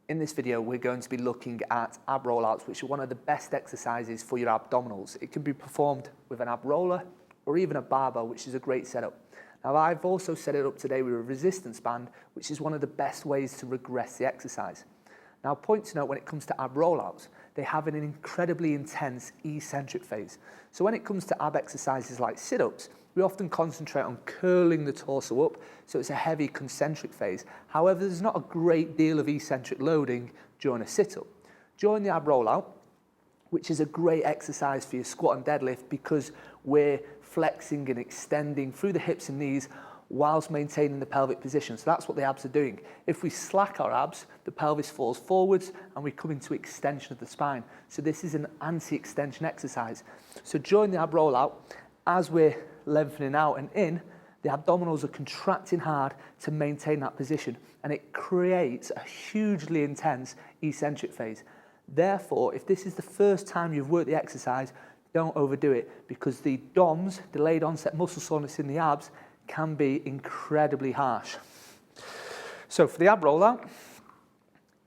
In this video, we're going to be looking at ab rollouts, which are one of the best exercises for your abdominals. It can be performed with an ab roller or even a barbell, which is a great setup. Now, I've also set it up today with a resistance band, which is one of the best ways to regress the exercise. Now, point to note, when it comes to ab rollouts, they have an incredibly intense eccentric phase. So when it comes to ab exercises like sit-ups, we often concentrate on curling the torso up, so it's a heavy concentric phase. However, there's not a great deal of eccentric loading during a sit-up. During the ab rollout, which is a great exercise for your squat and deadlift because we're flexing and extending through the hips and knees whilst maintaining the pelvic position. So that's what the abs are doing. If we slack our abs, the pelvis falls forwards and we come into extension of the spine. So this is an anti-extension exercise. So during the ab rollout, as we're lengthening out and in, the abdominals are contracting hard to maintain that position, and it creates a hugely intense eccentric phase. Therefore, if this is the first time you've worked the exercise, don't overdo it, because the DOMS, delayed onset muscle soreness in the abs, can be incredibly harsh. So for the ab rollout,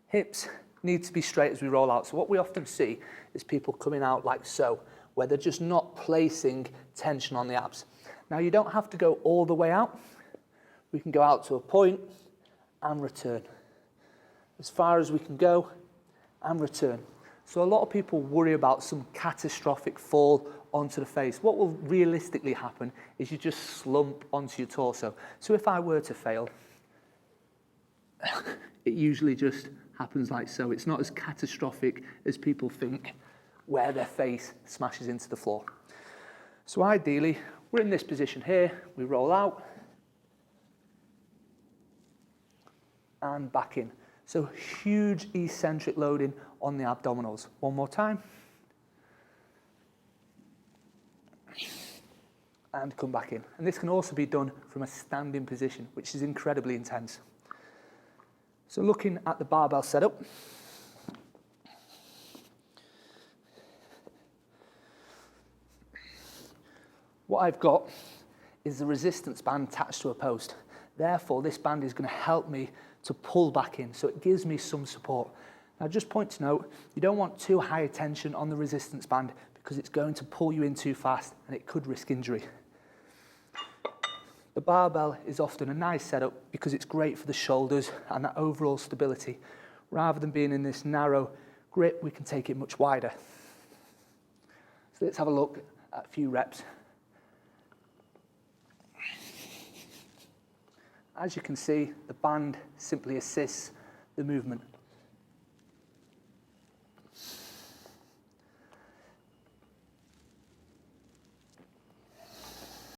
hips need to be straight as we roll out. So what we often see is people coming out like so, where they're just not placing tension on the abs. Now, you don't have to go all the way out. We can go out to a point and return. As far as we can go and return. So a lot of people worry about some catastrophic fall onto the face. What will realistically happen is you just slump onto your torso. So if I were to fail, it usually just happens like so. It's not as catastrophic as people think, where their face smashes into the floor. So ideally, we're in this position here, we roll out and back in. So huge eccentric loading on the abdominals. One more time. And come back in. And this can also be done from a standing position, which is incredibly intense. So looking at the barbell setup, what I've got is the resistance band attached to a post. Therefore, this band is going to help me to pull back in, so it gives me some support. Now, just point to note, you don't want too high a tension on the resistance band because it's going to pull you in too fast and it could risk injury. The barbell is often a nice setup because it's great for the shoulders and that overall stability. Rather than being in this narrow grip, we can take it much wider. So let's have a look at a few reps. As you can see, the band simply assists the movement.